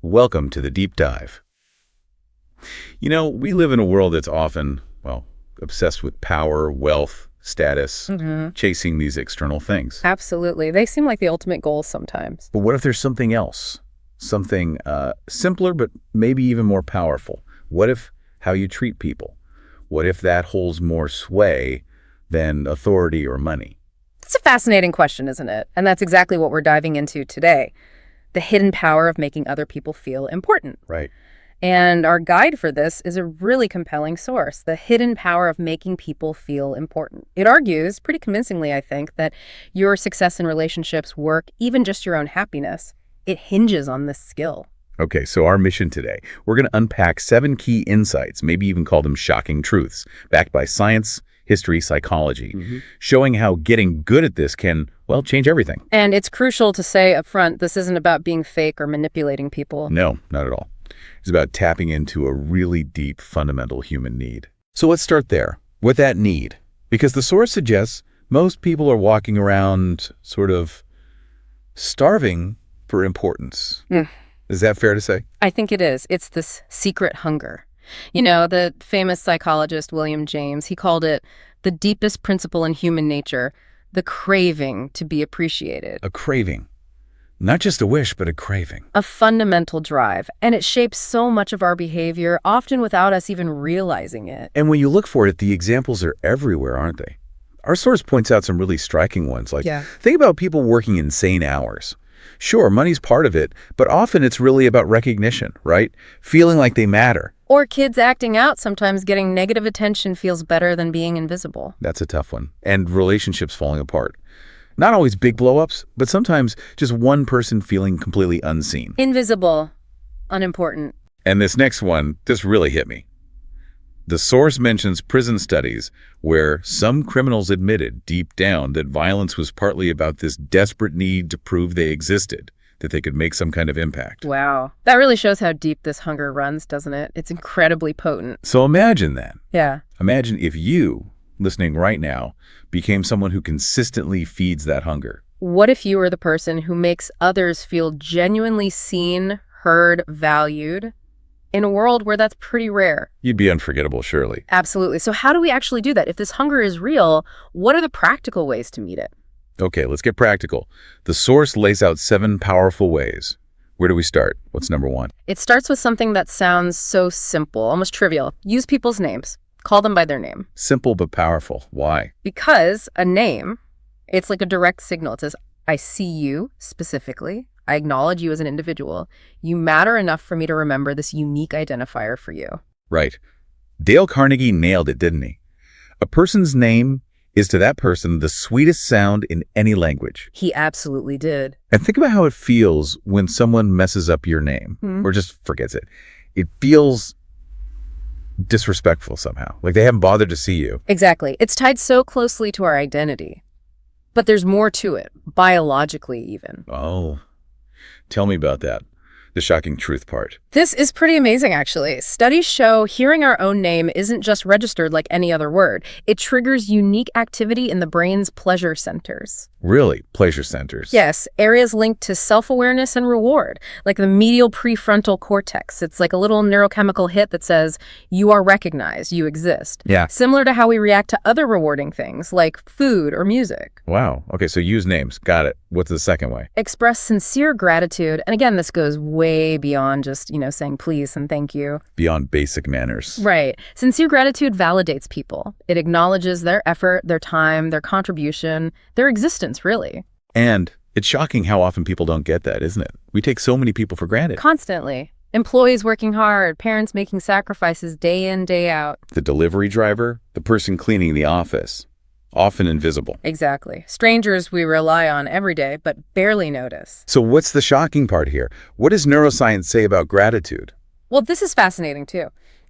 Welcome to the deep dive. We live in a world that's often, well, obsessed with power, wealth, status, chasing these external things. Absolutely. They seem like the ultimate goals sometimes. But what if there's something else? Something simpler, but maybe even more powerful? What if how you treat people? What if that holds more sway than authority or money? It's a fascinating question, isn't it? And that's exactly what we're diving into today. The hidden power of making other people feel important. Right. And our guide for this is a really compelling source, The Hidden Power of Making People Feel Important. It argues, pretty convincingly, I think, that your success in relationships, work, even just your own happiness, it hinges on this skill. Okay, so our mission today, we're going to unpack 7 key insights, maybe even call them shocking truths, backed by science, history, psychology, showing how getting good at this can, well, change everything. And it's crucial to say up front, this isn't about being fake or manipulating people. No, not at all. It's about tapping into a really deep, fundamental human need. So let's start there, with that need. Because the source suggests most people are walking around sort of starving for importance. Is that fair to say? I think it is. It's this secret hunger. The famous psychologist William James, he called it the deepest principle in human nature, the craving to be appreciated. A craving. Not just a wish, but a craving. A fundamental drive, and it shapes so much of our behavior, often without us even realizing it. And when you look for it, the examples are everywhere, aren't they? Our source points out some really striking ones, like think about people working insane hours. Sure, money's part of it, but often it's really about recognition, right? Feeling like they matter. Or kids acting out. Sometimes getting negative attention feels better than being invisible. That's a tough one. And relationships falling apart. Not always big blow-ups, but sometimes just one person feeling completely unseen. Invisible. Unimportant. And this next one, this really hit me. The source mentions prison studies where some criminals admitted deep down that violence was partly about this desperate need to prove they existed, that they could make some kind of impact. Wow. That really shows how deep this hunger runs, doesn't it? It's incredibly potent. So imagine that. Yeah. Imagine if you, listening right now, became someone who consistently feeds that hunger. What if you were the person who makes others feel genuinely seen, heard, valued? In a world where that's pretty rare. You'd be unforgettable, surely. Absolutely. So how do we actually do that? If this hunger is real, what are the practical ways to meet it? Okay, let's get practical. The source lays out 7 powerful ways. Where do we start? What's number 1? It starts with something that sounds so simple, almost trivial. Use people's names. Call them by their name. Simple but powerful. Why? Because a name, it's like a direct signal. It says, I see you specifically. I acknowledge you as an individual. You matter enough for me to remember this unique identifier for you. Right. Dale Carnegie nailed it, didn't he? A person's name is to that person the sweetest sound in any language. He absolutely did. And think about how it feels when someone messes up your name or just forgets it. It feels disrespectful somehow, like they haven't bothered to see you. Exactly. It's tied so closely to our identity. But there's more to it, biologically even. Oh. Tell me about that, the shocking truth part. This is pretty amazing, actually. Studies show hearing our own name isn't just registered like any other word. It triggers unique activity in the brain's pleasure centers. Really? Pleasure centers? Yes, areas linked to self-awareness and reward, like the medial prefrontal cortex. It's like a little neurochemical hit that says, you are recognized, you exist. Yeah. Similar to how we react to other rewarding things, like food or music. Wow. Okay, so use names. Got it. What's the second way? Express sincere gratitude. And again, this goes way beyond just, saying please and thank you. Beyond basic manners. Right. Sincere gratitude validates people. It acknowledges their effort, their time, their contribution, their existence, really. And it's shocking how often people don't get that, isn't it? We take so many people for granted. Constantly. Employees working hard, parents making sacrifices day in, day out. The delivery driver, the person cleaning the office, often invisible. Exactly. Strangers we rely on every day, but barely notice. So what's the shocking part here? What does neuroscience say about gratitude? Well, this is fascinating too.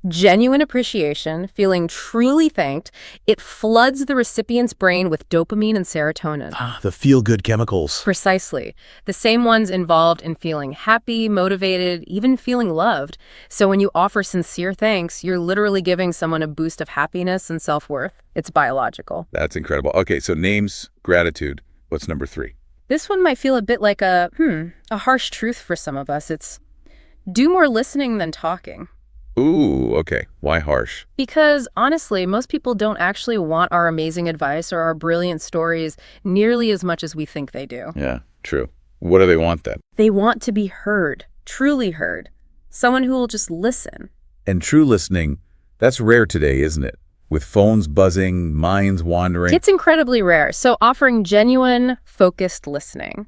Genuine appreciation, feeling truly thanked, it floods the recipient's brain with dopamine and serotonin. The feel-good chemicals. Precisely. The same ones involved in feeling happy, motivated, even feeling loved. So when you offer sincere thanks, you're literally giving someone a boost of happiness and self-worth. It's biological. That's incredible. Okay, so names, gratitude. What's number 3? This one might feel a bit like a harsh truth for some of us. It's Do more listening than talking. Ooh, okay. Why harsh? Because honestly, most people don't actually want our amazing advice or our brilliant stories nearly as much as we think they do. Yeah, true. What do they want then? They want to be heard, truly heard. Someone who will just listen. And true listening, that's rare today, isn't it? With phones buzzing, minds wandering. It's incredibly rare, so offering genuine, focused listening.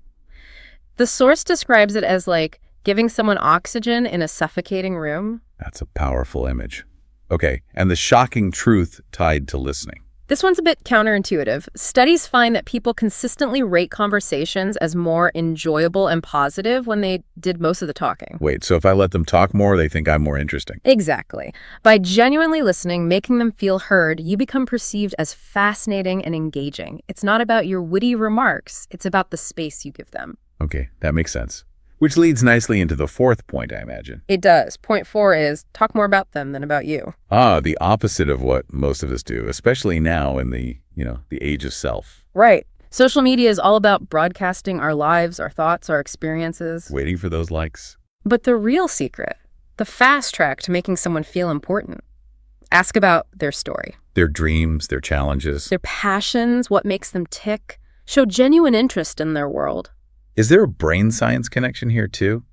The source describes it as like giving someone oxygen in a suffocating room. That's a powerful image. Okay, and the shocking truth tied to listening. This one's a bit counterintuitive. Studies find that people consistently rate conversations as more enjoyable and positive when they did most of the talking. Wait, so if I let them talk more, they think I'm more interesting. Exactly. By genuinely listening, making them feel heard, you become perceived as fascinating and engaging. It's not about your witty remarks. It's about the space you give them. Okay, that makes sense. Which leads nicely into the fourth point, I imagine. It does. Point 4 is talk more about them than about you. Ah, the opposite of what most of us do, especially now in the age of self. Right. Social media is all about broadcasting our lives, our thoughts, our experiences. Waiting for those likes. But the real secret, the fast track to making someone feel important, ask about their story. Their dreams, their challenges. Their passions, what makes them tick. Show genuine interest in their world. Is there a brain science connection here too?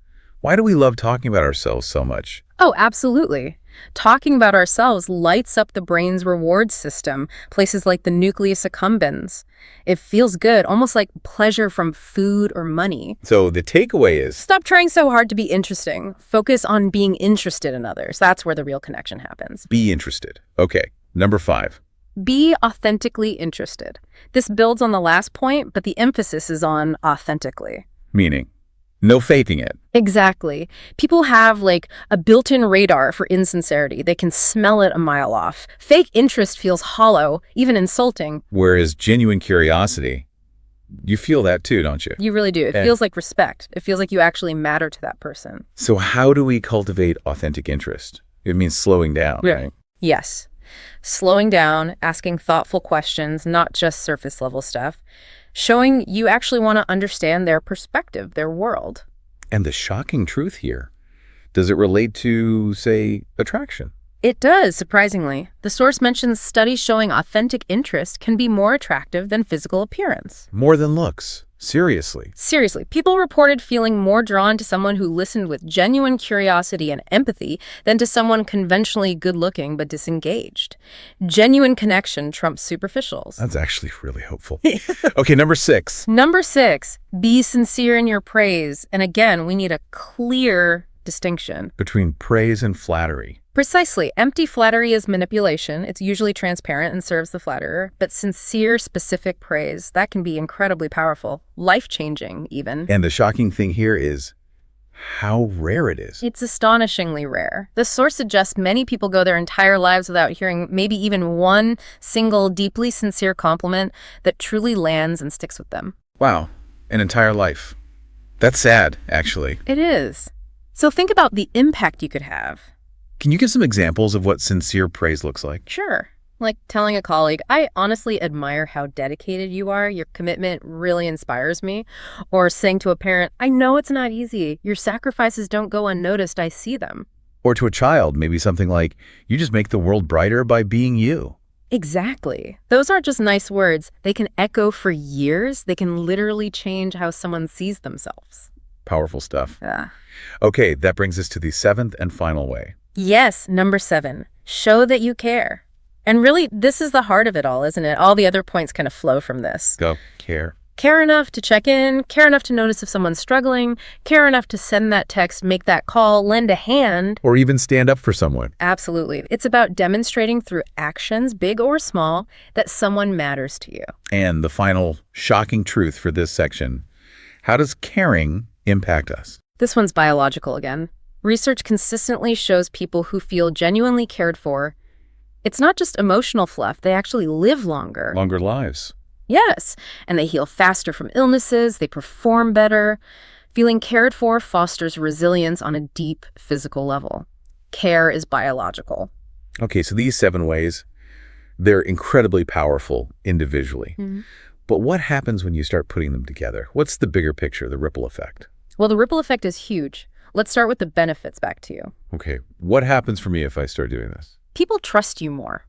Why do we love talking about ourselves so much? Oh, absolutely. Talking about ourselves lights up the brain's reward system, places like the nucleus accumbens. It feels good, almost like pleasure from food or money. So the takeaway is... Stop trying so hard to be interesting. Focus on being interested in others. That's where the real connection happens. Be interested. Okay, number 5. Be authentically interested. This builds on the last point, but the emphasis is on authentically. Meaning, no faking it. Exactly. People have like a built-in radar for insincerity. They can smell it a mile off. Fake interest feels hollow, even insulting. Whereas genuine curiosity, you feel that too, don't you? You really do. It feels like respect. It feels like you actually matter to that person. So how do we cultivate authentic interest? It means slowing down, right? Yes. Slowing down, asking thoughtful questions, not just surface level stuff. Showing you actually want to understand their perspective, their world. And the shocking truth here, does it relate to, say, attraction? It does, surprisingly. The source mentions studies showing authentic interest can be more attractive than physical appearance. More than looks. Seriously. Seriously, people reported feeling more drawn to someone who listened with genuine curiosity and empathy than to someone conventionally good-looking but disengaged. Genuine connection trumps superficials. That's actually really hopeful. Okay, number 6. Number 6, be sincere in your praise. And again, we need a clear distinction. Between praise and flattery. Precisely. Empty flattery is manipulation. It's usually transparent and serves the flatterer. But sincere, specific praise, that can be incredibly powerful, life-changing even. And the shocking thing here is how rare it is. It's astonishingly rare. The source suggests many people go their entire lives without hearing maybe even one single deeply sincere compliment that truly lands and sticks with them. Wow, an entire life. That's sad, actually. It is. So think about the impact you could have. Can you give some examples of what sincere praise looks like? Sure. Like telling a colleague, I honestly admire how dedicated you are. Your commitment really inspires me. Or saying to a parent, I know it's not easy. Your sacrifices don't go unnoticed. I see them. Or to a child, maybe something like, you just make the world brighter by being you. Exactly. Those aren't just nice words. They can echo for years. They can literally change how someone sees themselves. Powerful stuff. Yeah. Okay, that brings us to the 7th and final way. Yes, number 7, show that you care. And really, this is the heart of it all, isn't it? All the other points kind of flow from this. Go. Care. Care enough to check in, care enough to notice if someone's struggling, care enough to send that text, make that call, lend a hand. Or even stand up for someone. Absolutely. It's about demonstrating through actions, big or small, that someone matters to you. And the final shocking truth for this section, how does caring impact us? This one's biological again. Research consistently shows people who feel genuinely cared for, it's not just emotional fluff, they actually live longer. Longer lives. Yes, and they heal faster from illnesses, they perform better. Feeling cared for fosters resilience on a deep physical level. Care is biological. Okay, so these 7 ways, they're incredibly powerful individually. Mm-hmm. But what happens when you start putting them together? What's the bigger picture, the ripple effect? Well, the ripple effect is huge. Let's start with the benefits back to you. Okay, what happens for me if I start doing this? People trust you more,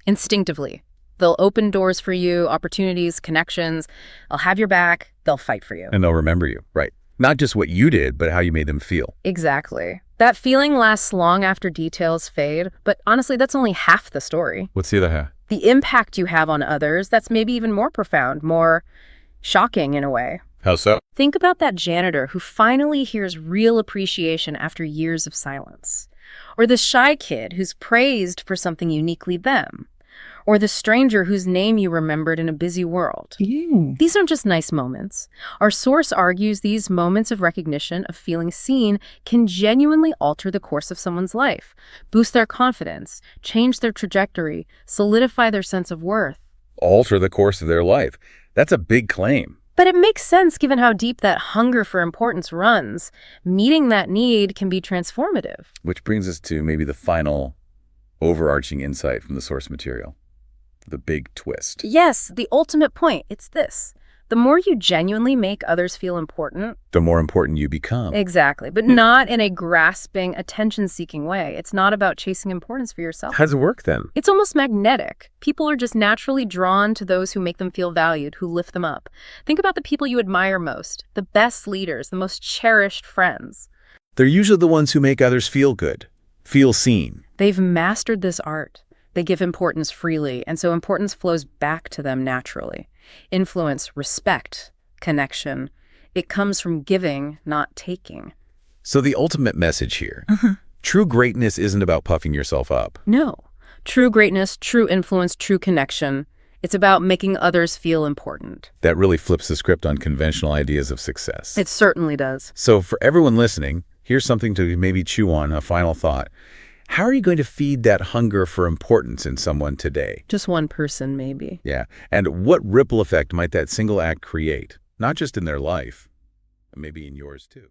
instinctively. They'll open doors for you, opportunities, connections. They'll have your back. They'll fight for you. And they'll remember you, right? Not just what you did, but how you made them feel. Exactly. That feeling lasts long after details fade, but honestly, that's only half the story. What's the other half? The impact you have on others, that's maybe even more profound, more shocking in a way. How so? Think about that janitor who finally hears real appreciation after years of silence. Or the shy kid who's praised for something uniquely them. Or the stranger whose name you remembered in a busy world. These aren't just nice moments. Our source argues these moments of recognition, of feeling seen, can genuinely alter the course of someone's life, boost their confidence, change their trajectory, solidify their sense of worth. Alter the course of their life. That's a big claim. But it makes sense given how deep that hunger for importance runs. Meeting that need can be transformative. Which brings us to maybe the final overarching insight from the source material. The big twist. Yes, the ultimate point. It's this. The more you genuinely make others feel important, The more important you become. exactly, but not in a grasping, attention-seeking way. It's not about chasing importance for yourself. How does it work then? It's almost magnetic. People are just naturally drawn to those who make them feel valued, who lift them up. Think about the people you admire most, the best leaders, the most cherished friends. They're usually the ones who make others feel good, feel seen. They've mastered this art. They give importance freely, and so importance flows back to them naturally. Influence, respect, connection. It comes from giving, not taking. So the ultimate message here, true greatness isn't about puffing yourself up. No. True greatness, true influence, true connection. It's about making others feel important. That really flips the script on conventional ideas of success. It certainly does. So for everyone listening, here's something to maybe chew on, a final thought. How are you going to feed that hunger for importance in someone today? Just one person, maybe. Yeah. And what ripple effect might that single act create? Not just in their life, but maybe in yours too.